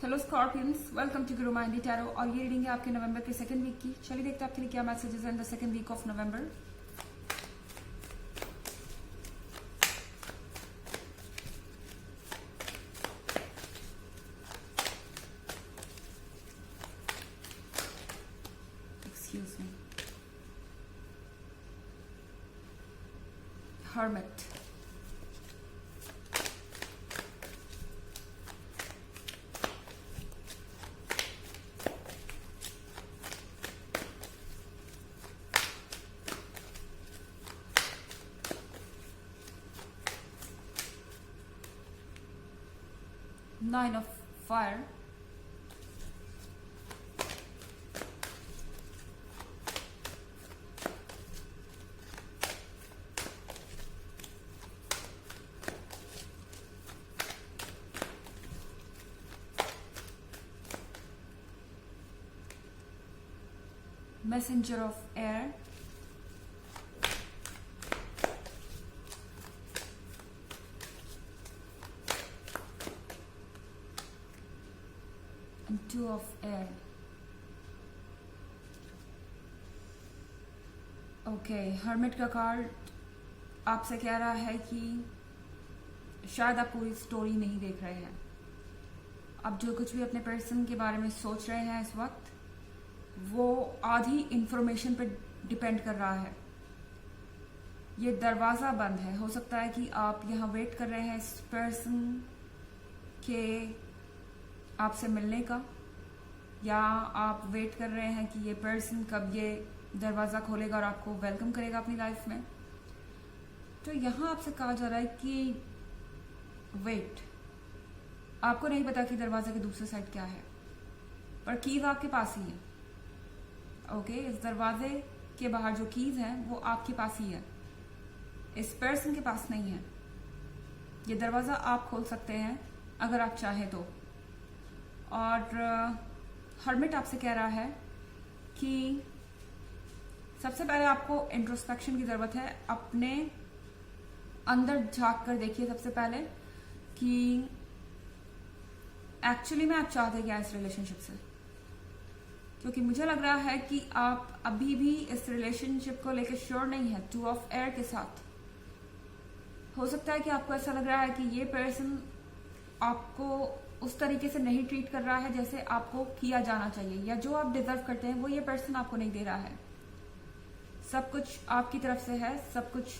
Hello Scorpions, welcome to Guru माइंडी tarot. और ये reading है आपके नवंबर के सेकंड वीक की। चलिए देखते हैं आपके लिए क्या मैसेजेस हैं in the second week of November. Excuse me. Hermit, Nine of Fire, Messenger of Air, and Two of Air. Okay, hermit का कार्ड आपसे कह रहा है कि शायद आप पूरी स्टोरी नहीं देख रहे हैं। आप जो कुछ भी अपने पर्सन के बारे में सोच रहे हैं इस वक्त, वो आधी इंफॉर्मेशन पे डिपेंड कर रहा है। ये दरवाज़ा बंद है। हो सकता है कि आप यहाँ वेट कर रहे हैं इस पर्सन के आपसे मिलने का, या आप वेट कर रहे हैं कि ये पर्सन कब ये दरवाज़ा खोलेगा और आपको वेलकम करेगा अपनी लाइफ में। तो यहाँ आपसे कहा जा रहा है कि वेट, आपको नहीं पता कि दरवाजे के दूसरे साइड क्या है, पर कीज आपके पास ही है। ओके, इस दरवाजे के बाहर जो कीज हैं वो आपके पास ही है, इस पर्सन के पास नहीं है। ये दरवाज़ा आप खोल सकते हैं अगर आप चाहें तो। और हर्मिट आपसे कह रहा है कि सबसे पहले आपको इंट्रोस्पेक्शन की ज़रूरत है। अपने अंदर झांक कर देखिए सबसे पहले कि एक्चुअली में आप चाहते क्या इस रिलेशनशिप से, क्योंकि मुझे लग रहा है कि आप अभी भी इस रिलेशनशिप को लेकर श्योर नहीं है। टू ऑफ एयर के साथ हो सकता है कि आपको ऐसा लग रहा है कि ये पर्सन आपको उस तरीके से नहीं ट्रीट कर रहा है जैसे आपको किया जाना चाहिए, या जो आप डिजर्व करते हैं वो ये पर्सन आपको नहीं दे रहा है। सब कुछ आपकी तरफ से है, सब कुछ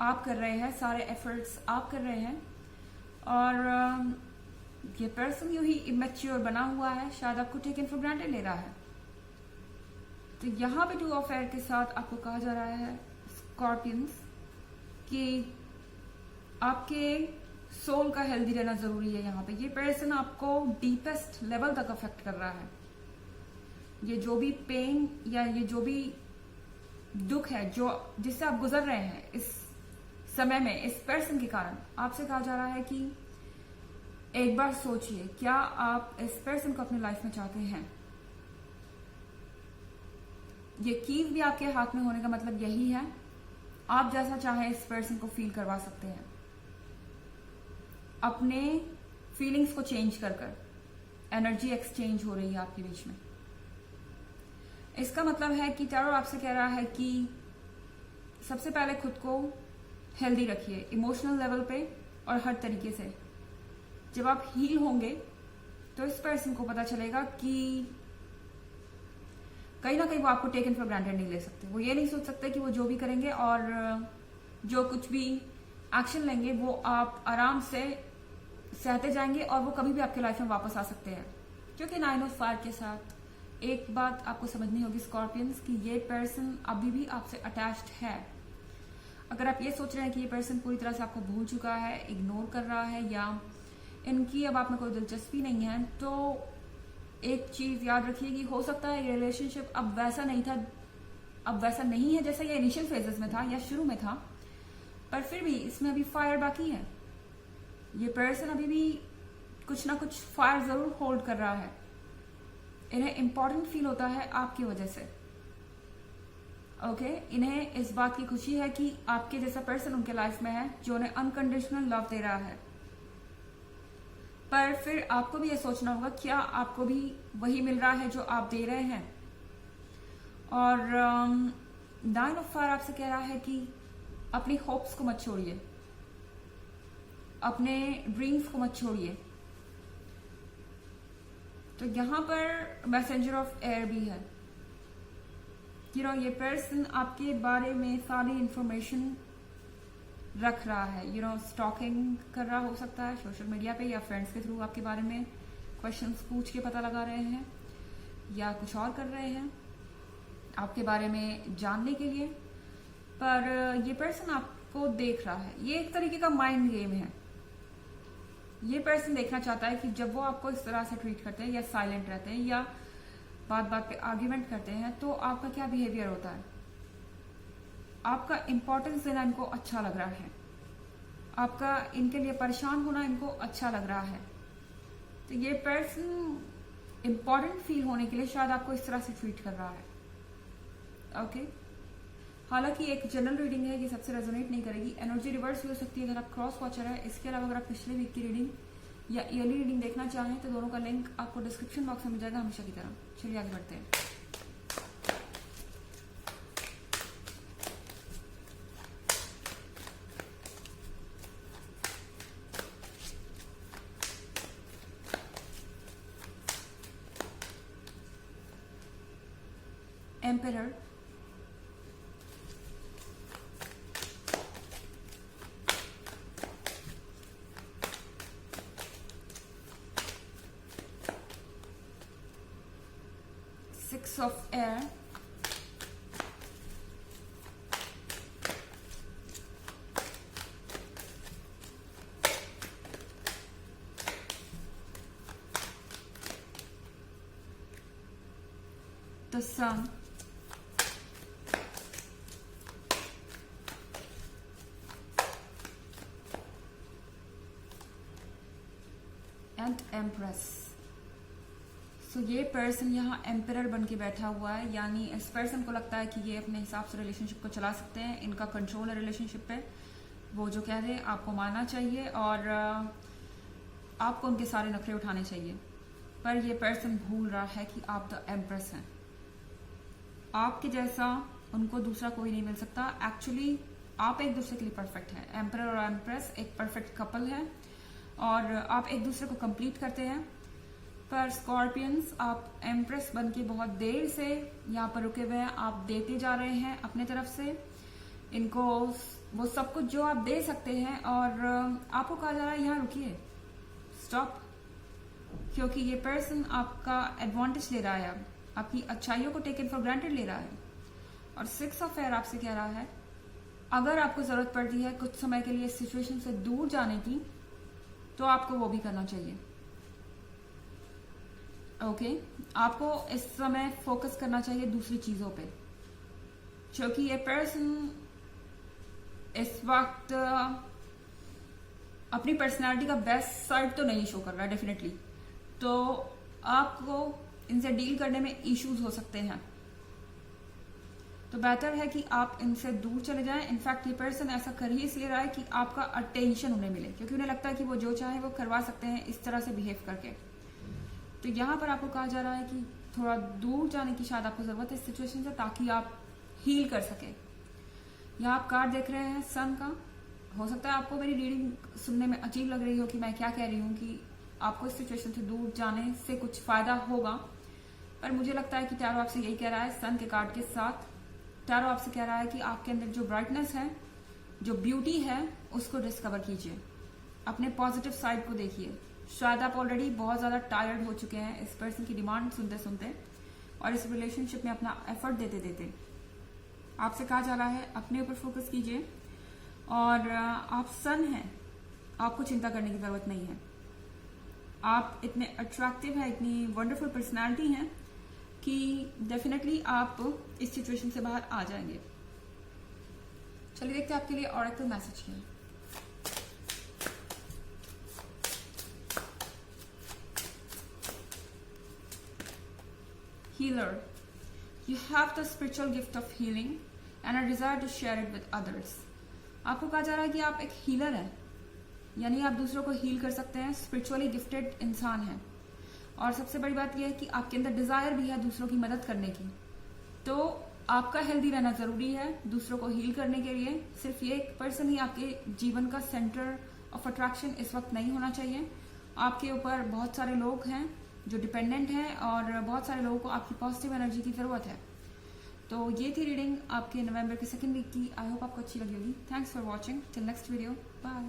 आप कर रहे हैं, सारे एफर्ट्स आप कर रहे हैं, और ये पर्सन यूं ही इमेच्योर बना हुआ है, शायद आपको टेकन फॉर ग्रांटेड ले रहा है। तो यहाँ पे टू ऑफ एयर के साथ आपको कहा जा रहा है स्कॉर्पियंस कि आपके सोल का हेल्दी रहना जरूरी है। यहाँ पे ये पर्सन आपको डीपेस्ट लेवल तक अफेक्ट कर रहा है। ये जो भी पेन या ये जो भी दुख है जो जिससे आप गुजर रहे हैं इस समय में, इस पर्सन के कारण, आपसे कहा जा रहा है कि एक बार सोचिए, क्या आप इस पर्सन को अपनी लाइफ में चाहते हैं। ये कीज भी आपके हाथ में होने का मतलब यही है, आप जैसा चाहें इस पर्सन को फील करवा सकते हैं अपने फीलिंग्स को चेंज कर कर। एनर्जी एक्सचेंज हो रही है आपके बीच में। इसका मतलब है कि टैरो आपसे कह रहा है कि सबसे पहले खुद को हेल्दी रखिए, इमोशनल लेवल पे और हर तरीके से। जब आप हील होंगे तो इस पर्सन को पता चलेगा कि कहीं ना कहीं वो आपको टेकन फॉर ग्रांटेड नहीं ले सकते। वो ये नहीं सोच सकते कि वो जो भी करेंगे और जो कुछ भी एक्शन लेंगे वो आप आराम से सहते जाएंगे और वो कभी भी आपके लाइफ में वापस आ सकते हैं। क्योंकि नाइन ऑफ फायर के साथ एक बात आपको समझनी होगी स्कॉर्पियंस, कि ये पर्सन अभी भी आपसे अटैच्ड है। अगर आप ये सोच रहे हैं कि ये पर्सन पूरी तरह से आपको भूल चुका है, इग्नोर कर रहा है, या इनकी अब आप में कोई दिलचस्पी नहीं है, तो एक चीज याद रखिए कि हो सकता है ये रिलेशनशिप अब वैसा नहीं था, अब वैसा नहीं है जैसा ये इनिशियल फेजेस में था या शुरू में था, पर फिर भी इसमें अभी फायर बाकी है। ये पर्सन अभी भी कुछ ना कुछ फायर जरूर होल्ड कर रहा है। इन्हें इंपॉर्टेंट फील होता है आपकी वजह से। ओके, इन्हें इस बात की खुशी है कि आपके जैसा पर्सन उनके लाइफ में है जो उन्हें अनकंडीशनल लव दे रहा है। पर फिर आपको भी ये सोचना होगा क्या आपको भी वही मिल रहा है जो आप दे रहे हैं। और नाइन ऑफ फायर आपसे कह रहा है कि अपनी होप्स को मत छोड़िए, अपने ड्रीम्स को मत छोड़िए। तो यहां पर मैसेंजर ऑफ एयर भी है। ये पर्सन आपके बारे में सारी इंफॉर्मेशन रख रहा है। स्टॉकिंग कर रहा हो सकता है सोशल मीडिया पे, या फ्रेंड्स के थ्रू आपके बारे में क्वेश्चंस पूछ के पता लगा रहे हैं, या कुछ और कर रहे हैं आपके बारे में जानने के लिए। पर ये पर्सन आपको देख रहा है। ये एक तरीके का माइंड गेम है। ये पर्सन देखना चाहता है कि जब वो आपको इस तरह से ट्रीट करते हैं, या साइलेंट रहते हैं, या बात बात पे आर्ग्यूमेंट करते हैं, तो आपका क्या बिहेवियर होता है। आपका इंपॉर्टेंस देना इनको अच्छा लग रहा है, आपका इनके लिए परेशान होना इनको अच्छा लग रहा है। तो ये पर्सन इंपॉर्टेंट फील होने के लिए शायद आपको इस तरह से ट्रीट कर रहा है। ओके, हालांकि एक जनरल रीडिंग है, ये सबसे रेजोनेट नहीं करेगी। एनर्जी रिवर्स भी हो सकती है अगर आप क्रॉस वॉचर है। इसके अलावा अगर आप पिछले वीक की रीडिंग या ईयरली रीडिंग देखना चाहें तो दोनों का लिंक आपको डिस्क्रिप्शन बॉक्स में मिल जाएगा, हमेशा की तरह। चलिए आगे बढ़ते हैं। Emperor, six of air, the sun, and empress. So ये पर्सन यहाँ एम्परर बन के बैठा हुआ है, यानी इस पर्सन को लगता है कि ये अपने हिसाब से रिलेशनशिप को चला सकते हैं। इनका कंट्रोल है रिलेशनशिप पे। वो जो कह रहे हैं आपको मानना चाहिए और आपको उनके सारे नखरे उठाने चाहिए। पर ये पर्सन भूल रहा है कि आप द एम्प्रेस हैं। आपके जैसा उनको दूसरा कोई नहीं मिल सकता। एक्चुअली आप एक दूसरे के लिए परफेक्ट हैं। एम्परर और एम्प्रेस एक परफेक्ट कपल है और आप एक दूसरे को कंप्लीट करते हैं। पर स्कॉर्पियंस, आप एम्प्रेस बन के बहुत देर से यहाँ पर रुके हुए हैं। आप देते जा रहे हैं अपने तरफ से इनको वो सब कुछ जो आप दे सकते हैं, और आपको कहा जा रहा है यहाँ रुकिए, स्टॉप। क्योंकि ये पर्सन आपका एडवांटेज ले रहा है, आपकी अच्छाइयों को टेकन फॉर ग्रांटेड ले रहा है। और सिक्स ऑफ एयर आपसे कह रहा है अगर आपको जरूरत पड़ती है कुछ समय के लिए इस सिचुएशन से दूर जाने की, तो आपको वो भी करना चाहिए। ओके, आपको इस समय फोकस करना चाहिए दूसरी चीजों पे, क्योंकि ये पर्सन इस वक्त अपनी पर्सनालिटी का बेस्ट साइड तो नहीं शो कर रहा है डेफिनेटली। तो आपको इनसे डील करने में इश्यूज हो सकते हैं, तो बेहतर है कि आप इनसे दूर चले जाएं। इनफैक्ट ये पर्सन ऐसा कर ही इसलिए रहा है कि आपका अटेंशन उन्हें मिले, क्योंकि उन्हें लगता है कि वो जो चाहे वो करवा सकते हैं इस तरह से बिहेव करके। तो यहाँ पर आपको कहा जा रहा है कि थोड़ा दूर जाने की शायद आपको जरूरत है इस सिचुएशन से, ताकि आप हील कर सके। यहाँ आप कार्ड देख रहे हैं सन का। हो सकता है आपको मेरी रीडिंग सुनने में अजीब लग रही हो कि मैं क्या कह रही हूँ कि आपको इस सिचुएशन से दूर जाने से कुछ फायदा होगा, पर मुझे लगता है कि टैरो आपसे यही कह रहा है। सन के कार्ड के साथ टैरो आपसे कह रहा है कि आपके अंदर जो ब्राइटनेस है, जो ब्यूटी है, उसको डिस्कवर कीजिए, अपने पॉजिटिव साइड को देखिए। शायद आप ऑलरेडी बहुत ज्यादा टायर्ड हो चुके हैं इस पर्सन की डिमांड सुनते सुनते और इस रिलेशनशिप में अपना एफर्ट देते देते। आपसे कहा जा रहा है अपने ऊपर फोकस कीजिए, और आप सन हैं, आपको चिंता करने की जरूरत नहीं है। आप इतने अट्रैक्टिव हैं, इतनी वंडरफुल पर्सनालिटी हैं कि डेफिनेटली आप इस सिचुएशन से बाहर आ जाएंगे। चलिए देखते हैं आपके लिए ऑरेकल मैसेज क्या है। Healer, you have the spiritual gift of healing and a desire to share it with others. आपको कहा जा रहा है कि आप एक हीलर हैं, यानी आप दूसरों को हील कर सकते हैं, स्पिरिचुअली गिफ्टेड इंसान हैं। और सबसे बड़ी बात यह है कि आपके अंदर डिजायर भी है दूसरों की मदद करने की। तो आपका हेल्दी रहना जरूरी है दूसरों को हील करने के लिए। सिर्फ ये एक पर्सन ही आपके जीवन का सेंटर ऑफ अट्रैक्शन इस वक्त नहीं होना चाहिए। आपके ऊपर बहुत सारे लोग हैं जो डिपेंडेंट हैं और बहुत सारे लोगों को आपकी पॉजिटिव एनर्जी की जरूरत है। तो ये थी रीडिंग आपके नवंबर के 2nd वीक की। आई होप आपको अच्छी लगी होगी। Thanks for watching. Till next video, bye.